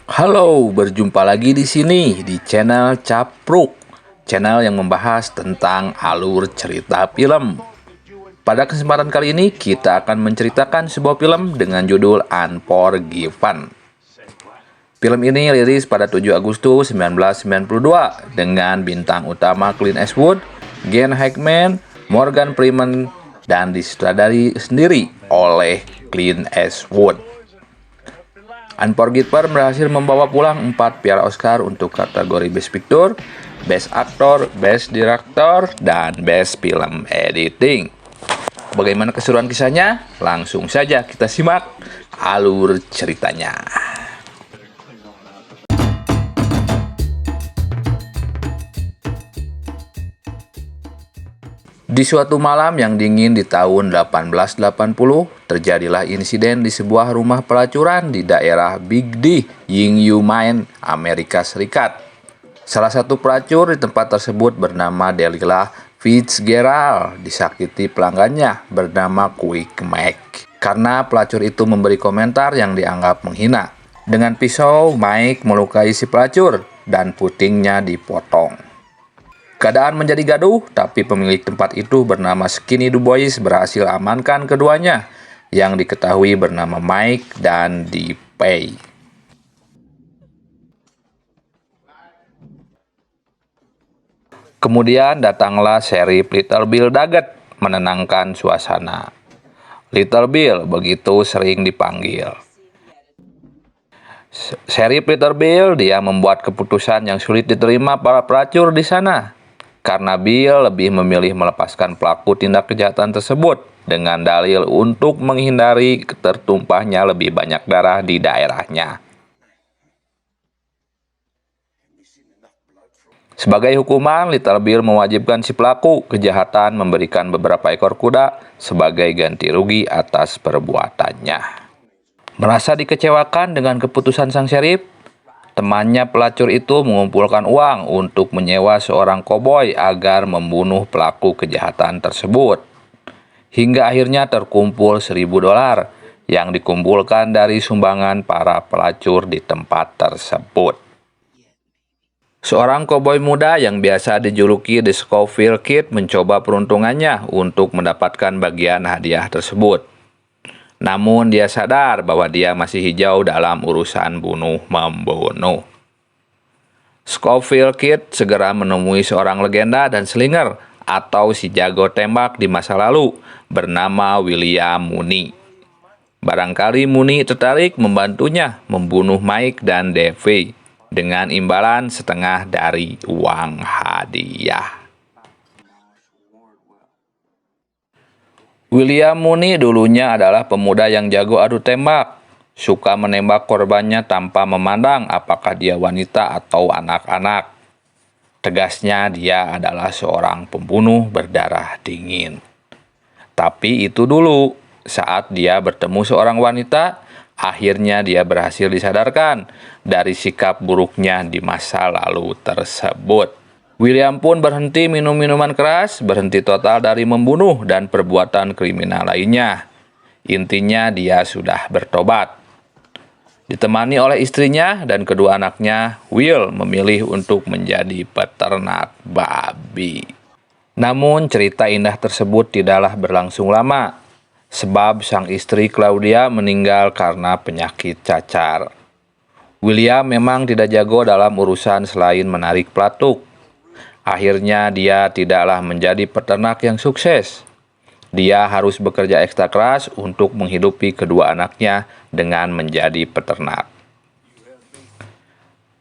Halo, berjumpa lagi di sini di channel Capruk, channel yang membahas tentang alur cerita film. Pada kesempatan kali ini kita akan menceritakan sebuah film dengan judul Unforgiven. Film ini rilis pada 7 Agustus 1992 dengan bintang utama Clint Eastwood, Gene Hackman, Morgan Freeman, dan disutradari sendiri oleh Clint Eastwood. Unforgiven berhasil membawa pulang 4 piala Oscar untuk kategori Best Picture, Best Actor, Best Director, dan Best Film Editing. Bagaimana keseruan kisahnya? Langsung saja kita simak alur ceritanya. Di suatu malam yang dingin di tahun 1880, terjadilah insiden di sebuah rumah pelacuran di daerah Big D, Yingyu Mine, Amerika Serikat. Salah satu pelacur di tempat tersebut bernama Delilah Fitzgerald disakiti pelanggannya bernama Quick Mike karena pelacur itu memberi komentar yang dianggap menghina. Dengan pisau, Mike melukai si pelacur dan putingnya dipotong. Keadaan menjadi gaduh, tapi pemilik tempat itu bernama Skinny DuBois berhasil amankan keduanya, yang diketahui bernama Mike dan DePay. Kemudian datanglah Sheriff Little Bill Daggett menenangkan suasana. Little Bill begitu sering dipanggil. Sheriff Little Bill, dia membuat keputusan yang sulit diterima para pelacur di sana. Karena Bill lebih memilih melepaskan pelaku tindak kejahatan tersebut dengan dalil untuk menghindari tertumpahnya lebih banyak darah di daerahnya. Sebagai hukuman, Little Bill mewajibkan si pelaku kejahatan memberikan beberapa ekor kuda sebagai ganti rugi atas perbuatannya. Merasa dikecewakan dengan keputusan sang sheriff, temannya pelacur itu mengumpulkan uang untuk menyewa seorang koboi agar membunuh pelaku kejahatan tersebut. Hingga akhirnya terkumpul $1.000 yang dikumpulkan dari sumbangan para pelacur di tempat tersebut. Seorang koboi muda yang biasa dijuluki The Scofield Kid mencoba peruntungannya untuk mendapatkan bagian hadiah tersebut. Namun dia sadar bahwa dia masih hijau dalam urusan bunuh-membunuh. Scofield Kid segera menemui seorang legenda dan slinger atau si jago tembak di masa lalu bernama William Mooney. Barangkali Mooney tertarik membantunya membunuh Mike dan Davey dengan imbalan setengah dari uang hadiah. William Mooney dulunya adalah pemuda yang jago adu tembak, suka menembak korbannya tanpa memandang apakah dia wanita atau anak-anak. Tegasnya, dia adalah seorang pembunuh berdarah dingin. Tapi itu dulu, saat dia bertemu seorang wanita, akhirnya dia berhasil disadarkan dari sikap buruknya di masa lalu tersebut. William pun berhenti minum minuman keras, berhenti total dari membunuh dan perbuatan kriminal lainnya. Intinya dia sudah bertobat. Ditemani oleh istrinya dan kedua anaknya, Will memilih untuk menjadi peternak babi. Namun cerita indah tersebut tidaklah berlangsung lama, sebab sang istri Claudia meninggal karena penyakit cacar. William memang tidak jago dalam urusan selain menarik pelatuk. Akhirnya dia tidaklah menjadi peternak yang sukses. Dia harus bekerja ekstra keras untuk menghidupi kedua anaknya dengan menjadi peternak.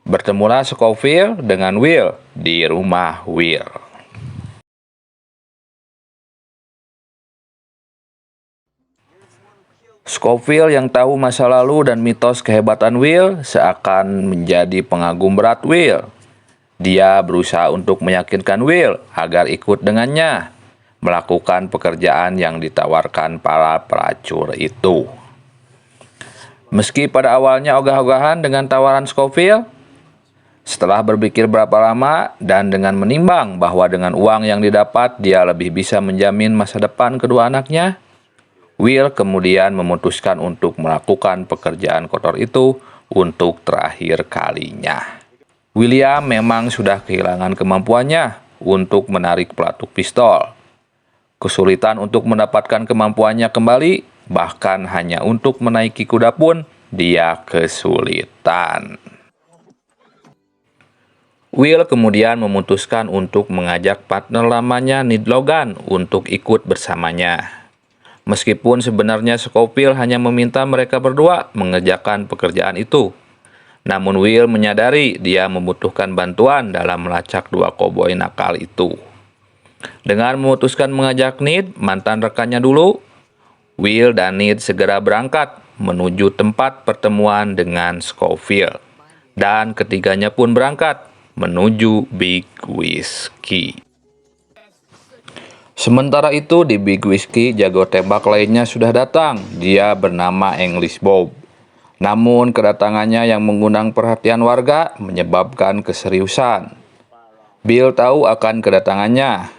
Bertemulah Scofield dengan Will di rumah Will. Scofield yang tahu masa lalu dan mitos kehebatan Will seakan menjadi pengagum berat Will. Dia berusaha untuk meyakinkan Will agar ikut dengannya melakukan pekerjaan yang ditawarkan para pelacur itu. Meski pada awalnya ogah-ogahan dengan tawaran Scofield, setelah berpikir berapa lama dan dengan menimbang bahwa dengan uang yang didapat dia lebih bisa menjamin masa depan kedua anaknya, Will kemudian memutuskan untuk melakukan pekerjaan kotor itu untuk terakhir kalinya. William memang sudah kehilangan kemampuannya untuk menarik pelatuk pistol. Kesulitan untuk mendapatkan kemampuannya kembali, bahkan hanya untuk menaiki kuda pun dia kesulitan. Will kemudian memutuskan untuk mengajak partner lamanya Ned Logan untuk ikut bersamanya. Meskipun sebenarnya Scofield hanya meminta mereka berdua mengerjakan pekerjaan itu. Namun Will menyadari dia membutuhkan bantuan dalam melacak dua koboi nakal itu. Dengan memutuskan mengajak Ned, mantan rekannya dulu, Will dan Ned segera berangkat menuju tempat pertemuan dengan Scofield. Dan ketiganya pun berangkat menuju Big Whiskey. Sementara itu di Big Whiskey, jago tembak lainnya sudah datang. Dia bernama English Bob. Namun kedatangannya yang mengundang perhatian warga menyebabkan keseriusan. Bill tahu akan kedatangannya.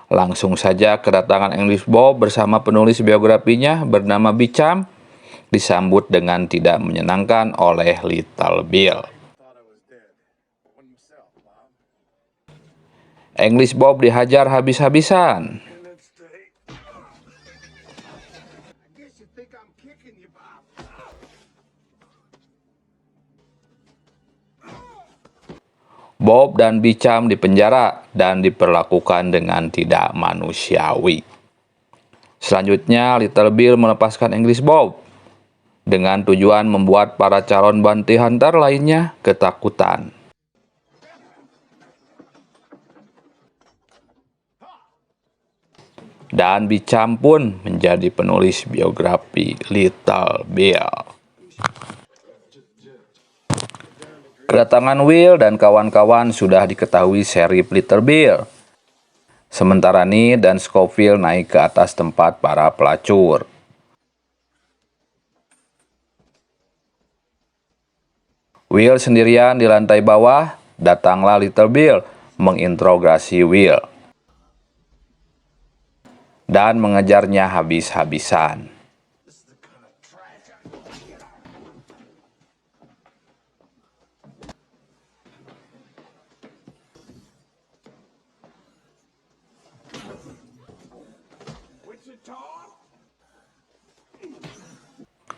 Langsung saja kedatangan English Bob bersama penulis biografinya bernama Bicham disambut dengan tidak menyenangkan oleh Little Bill. English Bob dihajar habis-habisan. Bob dan Bicham dipenjara dan diperlakukan dengan tidak manusiawi. Selanjutnya, Little Bill melepaskan English Bob dengan tujuan membuat para calon bounty hunter lainnya ketakutan. Dan Bicham pun menjadi penulis biografi Little Bill. Kedatangan Will dan kawan-kawan sudah diketahui Sheriff Little Bill. Sementara Ned dan Scofield naik ke atas tempat para pelacur. Will sendirian di lantai bawah. Datanglah Little Bill menginterogasi Will dan mengejarnya habis-habisan.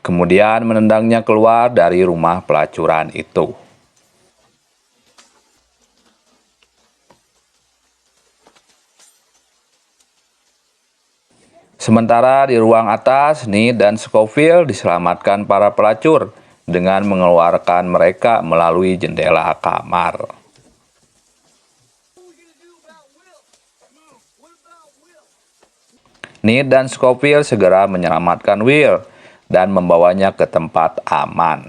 Kemudian menendangnya keluar dari rumah pelacuran itu. Sementara di ruang atas, Ned dan Scofield diselamatkan para pelacur dengan mengeluarkan mereka melalui jendela kamar. Ned dan Scofield segera menyelamatkan Will dan membawanya ke tempat aman.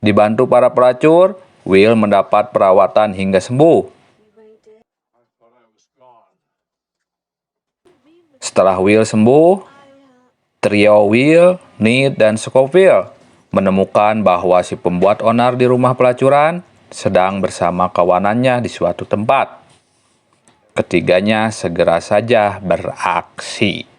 Dibantu para pelacur, Will mendapat perawatan hingga sembuh. Setelah Will sembuh, trio Will, Ned, dan Scofield menemukan bahwa si pembuat onar di rumah pelacuran sedang bersama kawanannya di suatu tempat. Ketiganya segera saja beraksi.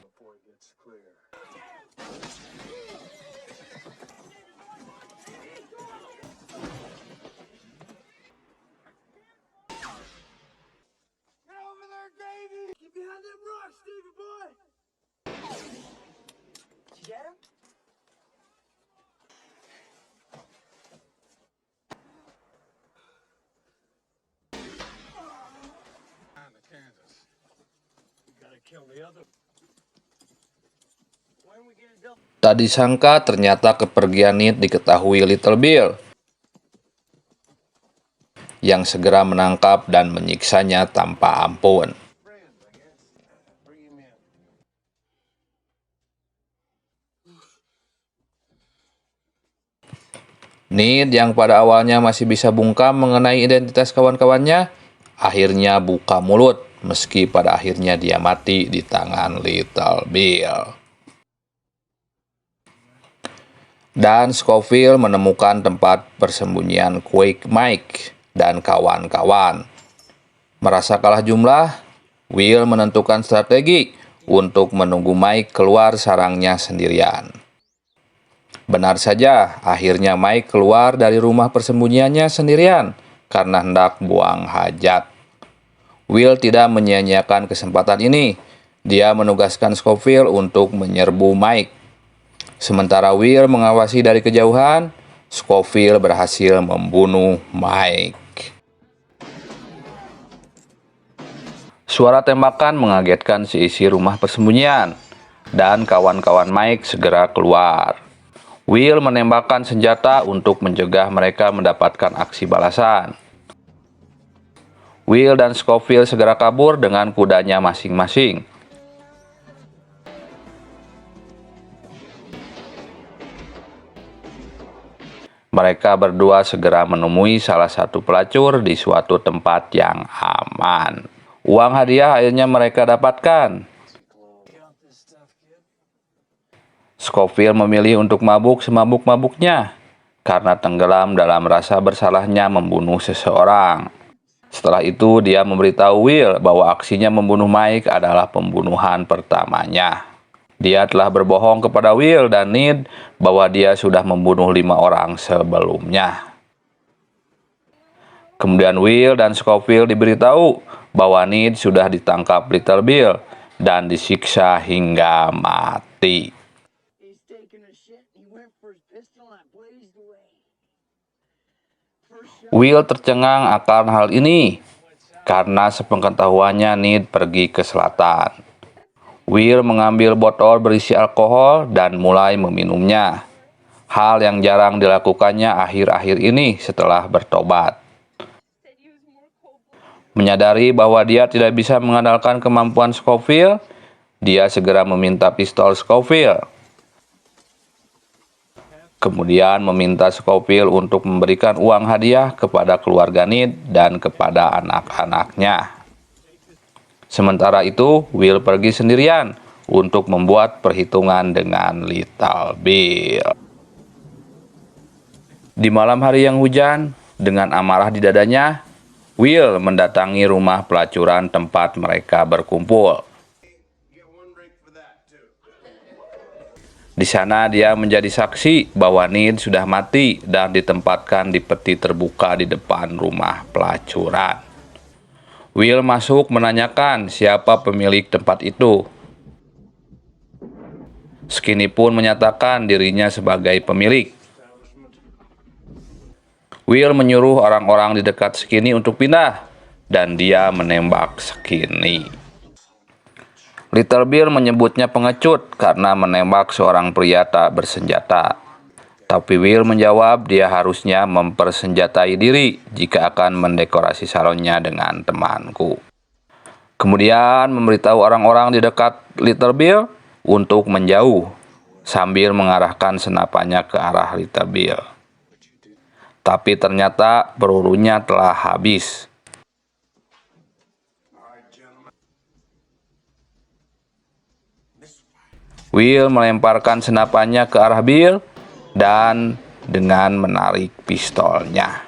Tak disangka ternyata kepergian Ned diketahui Little Bill, yang segera menangkap dan menyiksanya tanpa ampun. Ned yang pada awalnya masih bisa bungkam mengenai identitas kawan-kawannya, akhirnya buka mulut meski pada akhirnya dia mati di tangan Little Bill. Dan Scofield menemukan tempat persembunyian Quake Mike dan kawan-kawan. Merasa kalah jumlah, Will menentukan strategi untuk menunggu Mike keluar sarangnya sendirian. Benar saja, akhirnya Mike keluar dari rumah persembunyiannya sendirian karena hendak buang hajat. Will tidak menyia-nyiakan kesempatan ini. Dia menugaskan Scofield untuk menyerbu Mike. Sementara Will mengawasi dari kejauhan, Scofield berhasil membunuh Mike. Suara tembakan mengagetkan seisi rumah persembunyian, dan kawan-kawan Mike segera keluar. Will menembakkan senjata untuk mencegah mereka mendapatkan aksi balasan. Will dan Scofield segera kabur dengan kudanya masing-masing. Mereka berdua segera menemui salah satu pelacur di suatu tempat yang aman. Uang hadiah akhirnya mereka dapatkan. Scofield memilih untuk mabuk semabuk-mabuknya karena tenggelam dalam rasa bersalahnya membunuh seseorang. Setelah itu, dia memberitahu Will bahwa aksinya membunuh Mike adalah pembunuhan pertamanya. Dia telah berbohong kepada Will dan Ned bahwa dia sudah membunuh 5 orang sebelumnya. Kemudian Will dan Scofield diberitahu bahwa Ned sudah ditangkap Little Bill dan disiksa hingga mati. Will tercengang akan hal ini karena sepengetahuannya Ned pergi ke selatan. Will mengambil botol berisi alkohol dan mulai meminumnya. Hal yang jarang dilakukannya akhir-akhir ini setelah bertobat. Menyadari bahwa dia tidak bisa mengandalkan kemampuan Scofield, dia segera meminta pistol Scofield. Kemudian meminta Scofield untuk memberikan uang hadiah kepada keluarga Ned dan kepada anak-anaknya. Sementara itu, Will pergi sendirian untuk membuat perhitungan dengan Little Bill. Di malam hari yang hujan, dengan amarah di dadanya, Will mendatangi rumah pelacuran tempat mereka berkumpul. Di sana dia menjadi saksi bahwa Ned sudah mati dan ditempatkan di peti terbuka di depan rumah pelacuran. Will masuk menanyakan siapa pemilik tempat itu. Skinny pun menyatakan dirinya sebagai pemilik. Will menyuruh orang-orang di dekat Skinny untuk pindah, dan dia menembak Skinny. Little Bill menyebutnya pengecut karena menembak seorang pria tak bersenjata. Tapi Will menjawab dia harusnya mempersenjatai diri jika akan mendekorasi salonnya dengan temanku. Kemudian memberitahu orang-orang di dekat Little Bill untuk menjauh sambil mengarahkan senapannya ke arah Little Bill. Tapi ternyata pelurunya telah habis. Will melemparkan senapannya ke arah Bill dan dengan menarik pistolnya,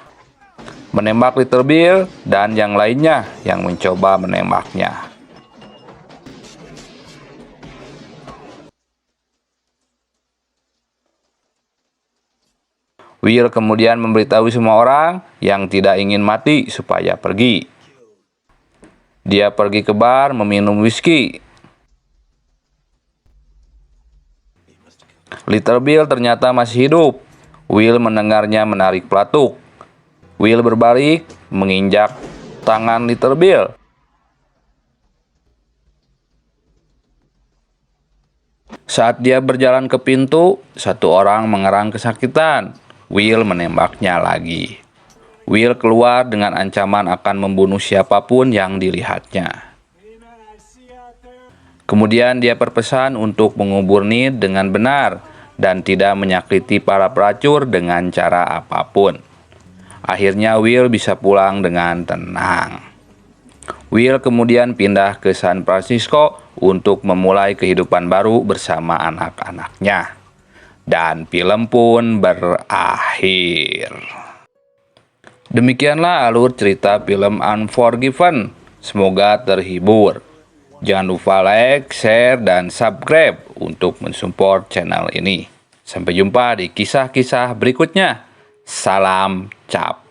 menembak Little Bill dan yang lainnya yang mencoba menembaknya. Will kemudian memberitahu semua orang yang tidak ingin mati supaya pergi. Dia pergi ke bar meminum whisky. Little Bill ternyata masih hidup. Will mendengarnya menarik pelatuk. Will berbalik, menginjak tangan Little Bill. Saat dia berjalan ke pintu, satu orang mengerang kesakitan. Will menembaknya lagi. Will keluar dengan ancaman akan membunuh siapapun yang dilihatnya. Kemudian dia berpesan untuk mengubur Ned dengan benar dan tidak menyakiti para pelacur dengan cara apapun. Akhirnya Will bisa pulang dengan tenang. Will kemudian pindah ke San Francisco untuk memulai kehidupan baru bersama anak-anaknya. Dan film pun berakhir. Demikianlah alur cerita film Unforgiven. Semoga terhibur. Jangan lupa like, share, dan subscribe untuk mensupport channel ini. Sampai jumpa di kisah-kisah berikutnya. Salam cap.